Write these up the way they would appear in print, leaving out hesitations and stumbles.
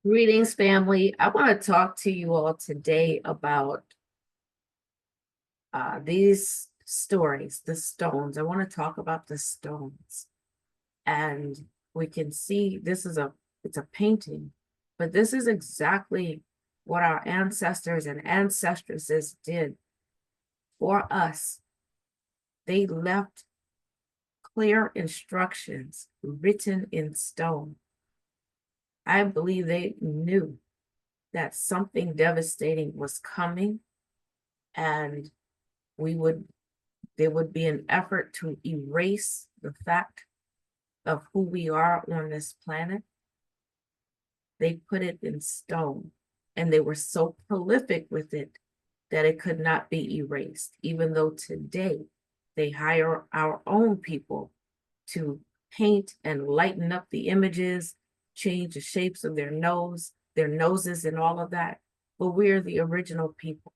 Greetings, family. I want to talk to you all today about these stories, the stones. I want to talk about the stones. And we can see it's a painting, but this is exactly what our ancestors and ancestresses did for us. They left clear instructions written in stone. I believe they knew that something devastating was coming, and we would there would be an effort to erase the fact of who we are on this planet. They put it in stone, and they were so prolific with it that it could not be erased, even though today they hire our own people to paint and lighten up the images, change the shapes of their noses and all of that. But we're the original people.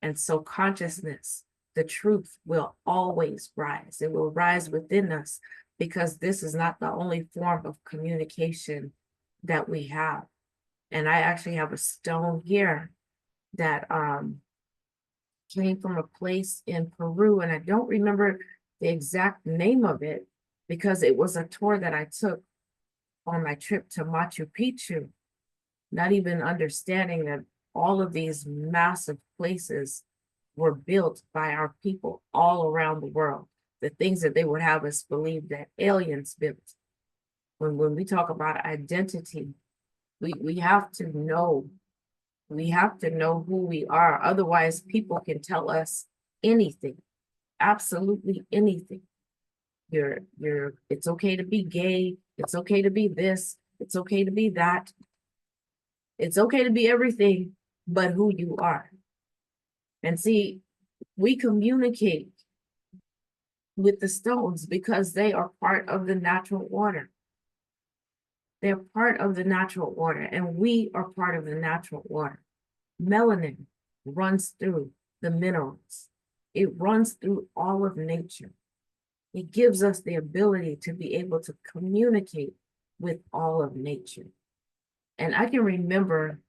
And so consciousness, the truth will always rise. It will rise within us because this is not the only form of communication that we have. And I actually have a stone here that came from a place in Peru, and I don't remember the exact name of it because it was a tour that I took on my trip to Machu Picchu, not even understanding that all of these massive places were built by our people all around the world. The things that they would have us believe that aliens built. When we talk about identity, we have to know, we have to know who we are. Otherwise, people can tell us anything, absolutely anything. It's okay to be gay. It's okay to be this. It's okay to be that. It's okay to be everything but who you are. And see, we communicate with the stones because they are part of the natural order. They're part of the natural order, and we are part of the natural order. Melanin runs through the minerals. It runs through all of nature. It gives us the ability to be able to communicate with all of nature. And I can remember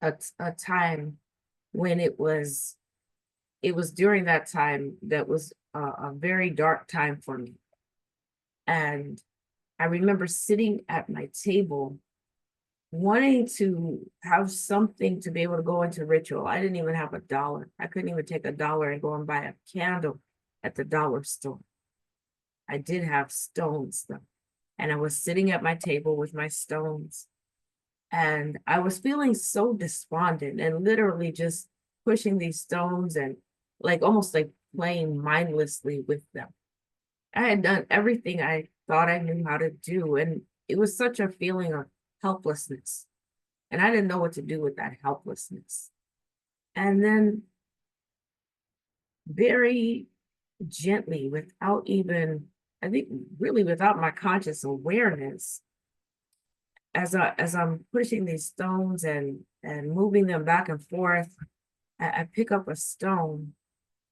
a time when it was during that time that was a very dark time for me. And I remember sitting at my table wanting to have something to be able to go into ritual. I didn't even have $1. I couldn't even take $1 and go and buy a candle at the dollar store. I did have stones though. And I was sitting at my table with my stones, and I was feeling so despondent and literally just pushing these stones and like almost like playing mindlessly with them. I had done everything I thought I knew how to do, and it was such a feeling of helplessness. And I didn't know what to do with that helplessness. And then, very gently, without even, I think, really without my conscious awareness, as I'm pushing these stones and moving them back and forth, I pick up a stone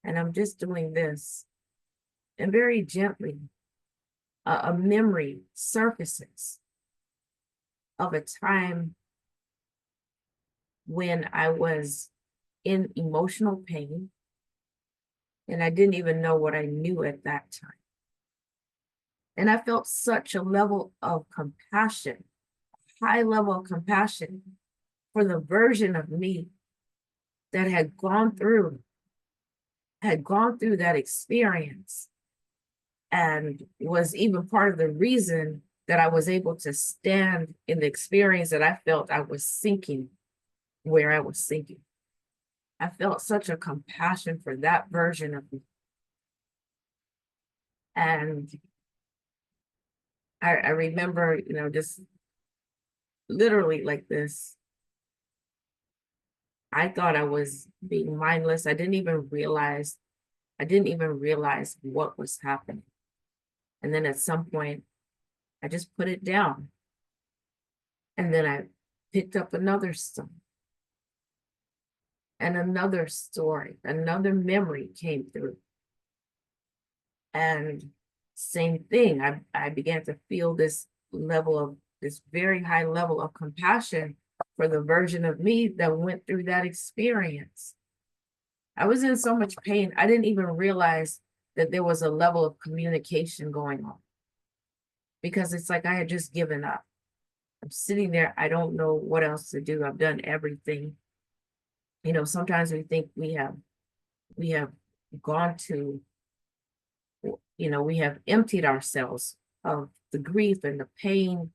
and I'm just doing this, and very gently, a memory surfaces of a time when I was in emotional pain and I didn't even know what I knew at that time. And I felt such a level of compassion, high level of compassion for the version of me that had gone through that experience and was even part of the reason that I was able to stand in the experience that I felt I was sinking where I was sinking. I felt such a compassion for that version of me. And I remember, just literally like this. I thought I was being mindless. I didn't even realize what was happening. And then at some point, I just put it down. And then I picked up another stone, and another story, another memory came through. And same thing, I began to feel this level of this very high level of compassion for the version of me that went through that experience. I was in so much pain, I didn't even realize that there was a level of communication going on, because it's like I had just given up. I'm sitting there, I don't know what else to do. I've done everything. You know, sometimes we think we have gone to, you know, we have emptied ourselves of the grief and the pain,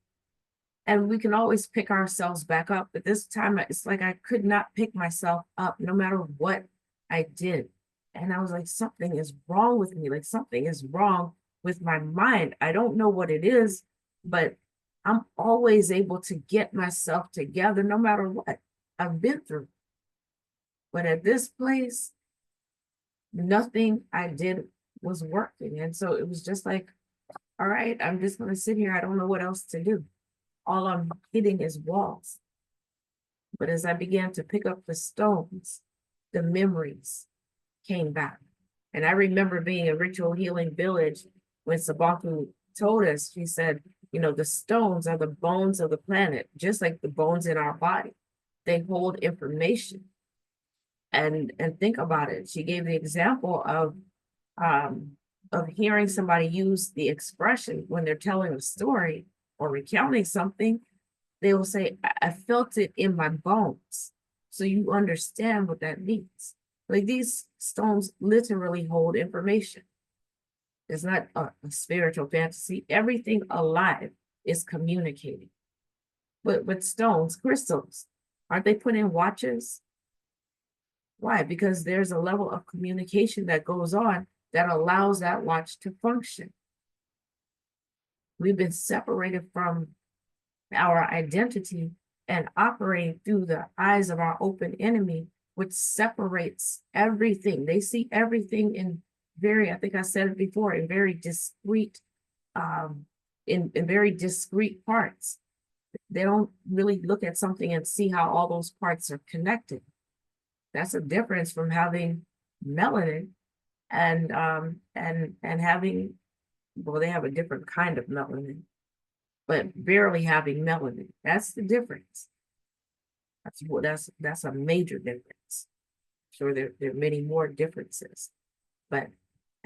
and we can always pick ourselves back up. But this time it's like I could not pick myself up no matter what I did. And I was like, something is wrong with me. Like something is wrong with my mind. I don't know what it is, but I'm always able to get myself together no matter what I've been through. But at this place, nothing I did was working. And so it was just like, all right, I'm just going to sit here. I don't know what else to do. All I'm hitting is walls. But as I began to pick up the stones, the memories came back. And I remember being a ritual healing village when Sabaku told us, she said, you know, the stones are the bones of the planet, just like the bones in our body. They hold information. And think about it. She gave the example of hearing somebody use the expression when they're telling a story or recounting something. They will say, I felt it in my bones. So you understand what that means. Like these stones literally hold information. It's not a spiritual fantasy. Everything alive is communicating. But with stones, crystals, aren't they put in watches? Why? Because there's a level of communication that goes on that allows that watch to function. We've been separated from our identity and operating through the eyes of our open enemy, which separates everything. They see everything in very, I think I said it before, in very discrete, in very discrete parts. They don't really look at something and see how all those parts are connected. That's a difference from having melanin and having, well, they have a different kind of melanin, but barely having melanin. That's the difference. That's a major difference. Sure, there are many more differences, but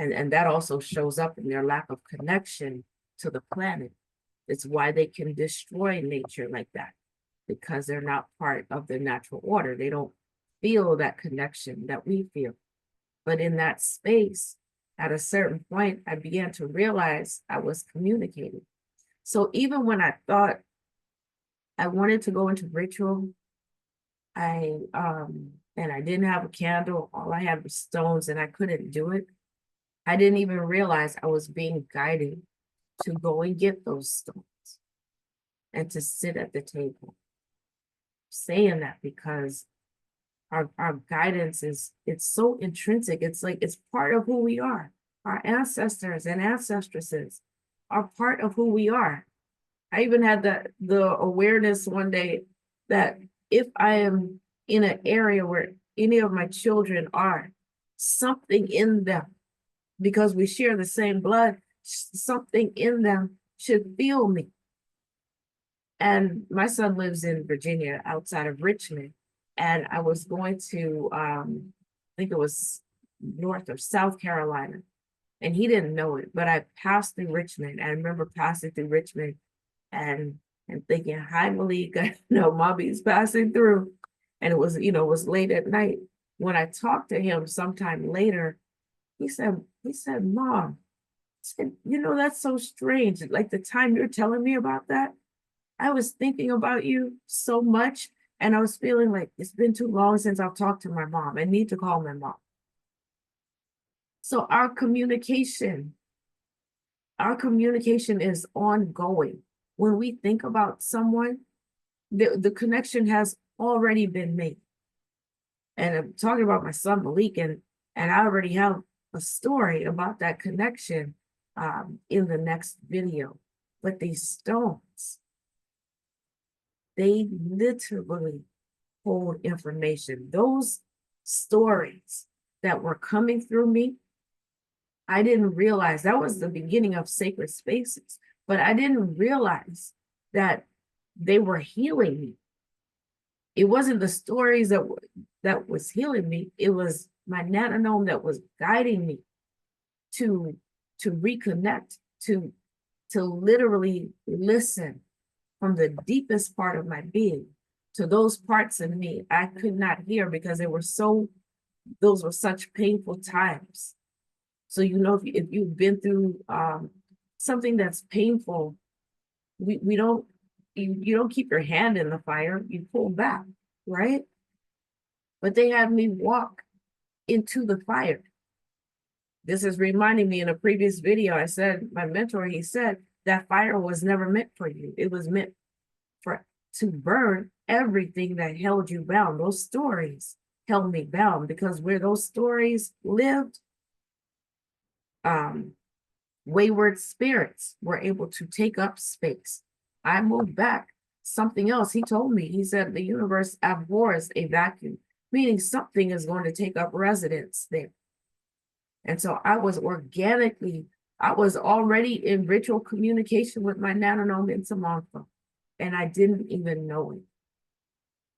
and that also shows up in their lack of connection to the planet. It's why they can destroy nature like that, because they're not part of the natural order. They don't feel that connection that we feel. But in that space, at a certain point, I began to realize I was communicating. So even when I thought I wanted to go into ritual, and I didn't have a candle, all I had was stones and I couldn't do it. I didn't even realize I was being guided to go and get those stones and to sit at the table. I'm saying that because our guidance it's so intrinsic. It's like it's part of who we are. Our ancestors and ancestresses are part of who we are. I even had the awareness one day that if I am in an area where any of my children are, something in them, because we share the same blood, something in them should feel me. And my son lives in Virginia, outside of Richmond. And I was going to, I think it was North or South Carolina. And he didn't know it, but I passed through Richmond. I remember passing through Richmond and thinking, hi, Malik, I know mommy's passing through. And it was, you know, it was late at night. When I talked to him sometime later, he said, Mom, said, you know, that's so strange. Like the time you're telling me about that, I was thinking about you so much. And I was feeling like it's been too long since I've talked to my mom. I need to call my mom. So our communication is ongoing. When we think about someone, the connection has already been made. And I'm talking about my son Malik, and I already have a story about that connection in the next video. But these stones, they literally hold information. Those stories that were coming through me, I didn't realize that was the beginning of sacred spaces, but I didn't realize that they were healing me. It wasn't the stories that was healing me. It was my Nana Gnome that was guiding me to reconnect, to literally listen from the deepest part of my being to those parts of me I could not hear because those were such painful times. So, if you've been through something that's painful, we don't, you don't keep your hand in the fire, you pull back, right? But they had me walk into the fire. This is reminding me, in a previous video, I said, my mentor, he said, that fire was never meant for you. It was meant to burn everything that held you bound. Those stories held me bound, because where those stories lived, wayward spirits were able to take up space. I moved back. Something else he told me, he said, the universe abhors a vacuum, meaning something is going to take up residence there. And so I was already in ritual communication with my Nana Gnome in Samantha, and I didn't even know it.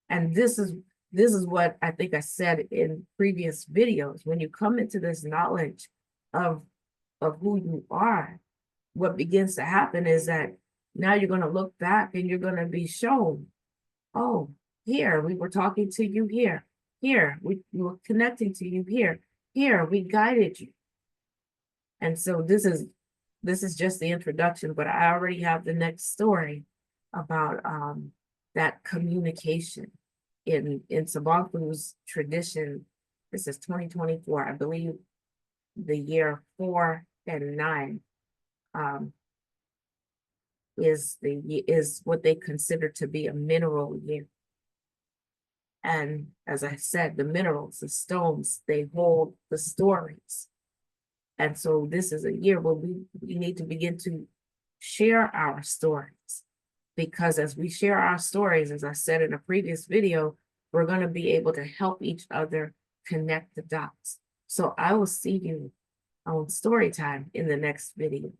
And this is what I think I said in previous videos. When you come into this knowledge of who you are, what begins to happen is that now you're going to look back and you're going to be shown, oh, here, we were talking to you here. Here, we were connecting to you here. Here, we guided you. And so this is just the introduction, but I already have the next story about that communication in Sabantu's tradition. This is 2024, I believe. The year 4 and 9 is what they consider to be a mineral year. And as I said, the minerals, the stones, they hold the stories. And so this is a year where we need to begin to share our stories, because as we share our stories, as I said in a previous video, we're going to be able to help each other connect the dots. So I will see you on story time in the next video.